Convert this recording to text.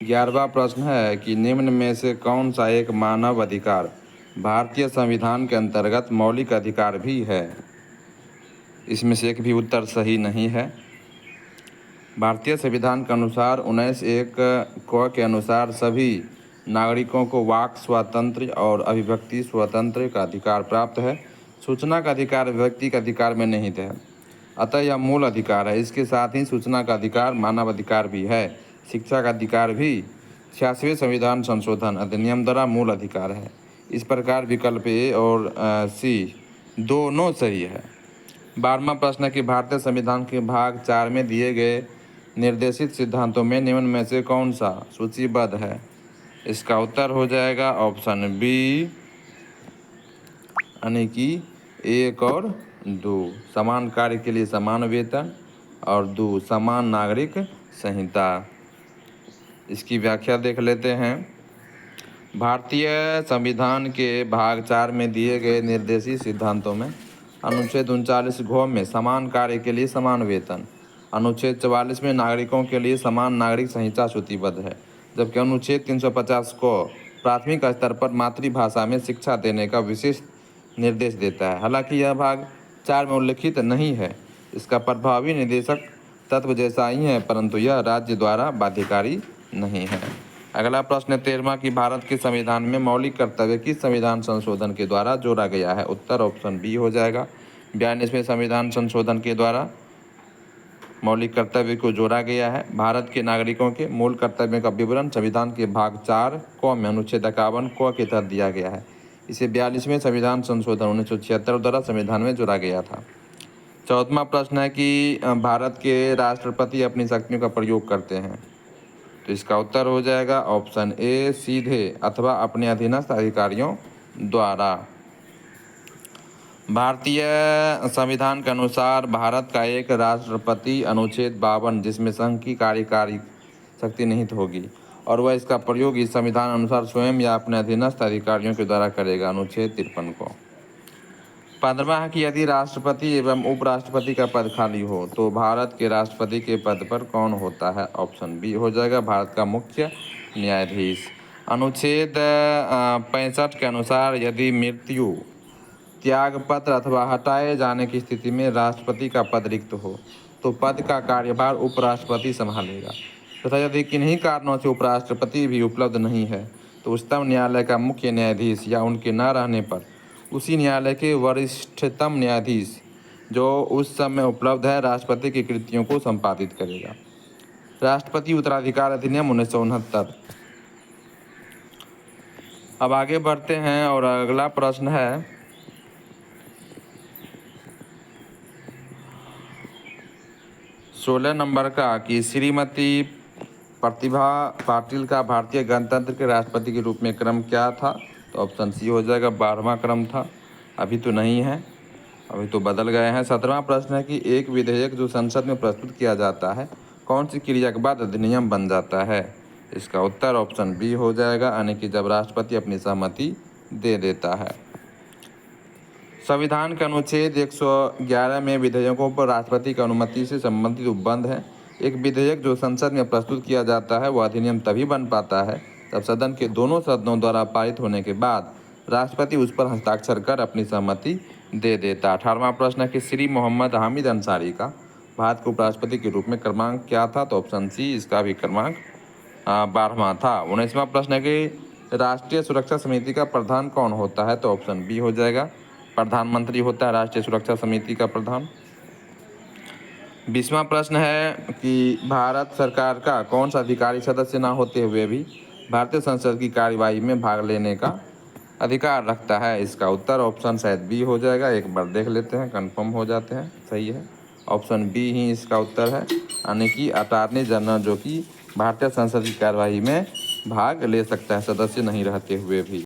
11वां प्रश्न है कि निम्न में से कौन सा एक मानव अधिकार भारतीय संविधान के अंतर्गत मौलिक अधिकार भी है। इसमें से एक भी उत्तर सही नहीं है। भारतीय संविधान के अनुसार 19(1) क के अनुसार सभी नागरिकों को वाक स्वातंत्र्य और अभिव्यक्ति स्वातंत्र्य का अधिकार प्राप्त है। सूचना का अधिकार व्यक्ति के अधिकार में निहित है, अतः यह मूल अधिकार है। इसके साथ ही सूचना का अधिकार मानव अधिकार भी है। शिक्षा का अधिकार भी 86वें संविधान संशोधन अधिनियम द्वारा मूल अधिकार है। इस प्रकार विकल्प ए और सी दोनों सही है। 12वां प्रश्न है कि भारतीय संविधान के भाग 4 में दिए गए निर्देशित सिद्धांतों में निम्न में से कौन सा सूचीबद्ध है। इसका उत्तर हो जाएगा ऑप्शन बी, यानी कि 1 और 2, समान कार्य के लिए समान वेतन, और 2 समान नागरिक संहिता। इसकी व्याख्या देख लेते हैं। भारतीय संविधान के भाग 4 में दिए गए निर्देशित सिद्धांतों में अनुच्छेद 39 घ में समान कार्य के लिए समान वेतन, अनुच्छेद 44 में नागरिकों के लिए समान नागरिक संहिता सूचीबद्ध है, जबकि अनुच्छेद 350 को प्राथमिक स्तर पर मातृभाषा में शिक्षा देने का विशेष निर्देश देता है। हालांकि यह भाग 4 में उल्लिखित नहीं है। इसका प्रभावी निर्देशक तत्व जैसा ही है, परंतु यह राज्य द्वारा बाध्यकारी नहीं है। अगला प्रश्न है 13वां कि भारत के संविधान में मौलिक कर्तव्य किस संविधान संशोधन के द्वारा जोड़ा गया है। उत्तर ऑप्शन बी हो जाएगा। 42वें संविधान संशोधन के द्वारा मौलिक कर्तव्य को जोड़ा गया है। भारत के नागरिकों के मूल कर्तव्यों का विवरण संविधान के भाग 4 क में अनुच्छेद 51 क के तहत दिया गया है। इसे 42वें संविधान संशोधन 1976 द्वारा संविधान में जोड़ा गया था। 14वां प्रश्न है कि भारत के राष्ट्रपति अपनी शक्तियों का प्रयोग करते हैं। तो इसका उत्तर हो जाएगा ऑप्शन ए, सीधे अथवा अपने अधीनस्थ अधिकारियों द्वारा। भारतीय संविधान के अनुसार भारत का एक राष्ट्रपति अनुच्छेद 52, जिसमें संघ की कार्यकारी शक्ति निहित होगी, और वह इसका प्रयोग इस संविधान अनुसार स्वयं या अपने अधीनस्थ अधिकारियों के द्वारा करेगा, अनुच्छेद 53 को। 15वां है कि यदि राष्ट्रपति एवं उपराष्ट्रपति का पद खाली हो तो भारत के राष्ट्रपति के पद पर कौन होता है। ऑप्शन बी हो जाएगा भारत का मुख्य न्यायाधीश। अनुच्छेद 65 के अनुसार यदि मृत्यु, त्यागपत्र अथवा हटाए जाने की स्थिति में राष्ट्रपति का पद रिक्त हो तो पद का कार्यभार उपराष्ट्रपति संभालेगा, तथा यदि किन्हीं कारणों से उपराष्ट्रपति भी उपलब्ध नहीं है तो उच्चतम न्यायालय का मुख्य न्यायाधीश या उनके न रहने पर उसी न्यायालय के वरिष्ठतम न्यायाधीश जो उस समय उपलब्ध है राष्ट्रपति की कृतियों को संपादित करेगा। राष्ट्रपति उत्तराधिकार अधिनियम 1969। अब आगे बढ़ते हैं और अगला प्रश्न है 16 नंबर का कि श्रीमती प्रतिभा पाटिल का भारतीय गणतंत्र के राष्ट्रपति के रूप में क्रम क्या था। तो ऑप्शन सी हो जाएगा 12वां क्रम था। अभी तो नहीं है, अभी तो बदल गए हैं। 17वां प्रश्न है कि एक विधेयक जो संसद में प्रस्तुत किया जाता है कौन सी क्रिया के बाद अधिनियम बन जाता है। इसका उत्तर ऑप्शन बी हो जाएगा, यानी कि जब राष्ट्रपति अपनी सहमति दे देता है। संविधान के अनुच्छेद 111 में विधेयकों पर राष्ट्रपति की अनुमति से संबंधित उपबंध है। एक विधेयक जो संसद में प्रस्तुत किया जाता है वह अधिनियम तभी बन पाता है जब सदन के दोनों सदनों द्वारा पारित होने के बाद राष्ट्रपति उस पर हस्ताक्षर कर अपनी सहमति दे देता। 18वां प्रश्न है कि श्री मोहम्मद हामिद अंसारी का भारत के उपराष्ट्रपति के रूप में क्रमांक क्या था। तो ऑप्शन सी, इसका भी क्रमांक 12वां था। 19वां प्रश्न है कि राष्ट्रीय सुरक्षा समिति का प्रधान कौन होता है। तो ऑप्शन बी हो जाएगा, प्रधानमंत्री होता है राष्ट्रीय सुरक्षा समिति का प्रधान। 20वां प्रश्न है कि भारत सरकार का कौन सा अधिकारी सदस्य ना होते हुए भी भारतीय संसद की कार्यवाही में भाग लेने का अधिकार रखता है। इसका उत्तर ऑप्शन शायद बी हो जाएगा। एक बार देख लेते हैं, कंफर्म हो जाते हैं। सही है, ऑप्शन बी ही इसका उत्तर है, यानी कि अटॉर्नी जनरल जो कि भारतीय संसद की कार्यवाही में भाग ले सकता है सदस्य नहीं रहते हुए भी।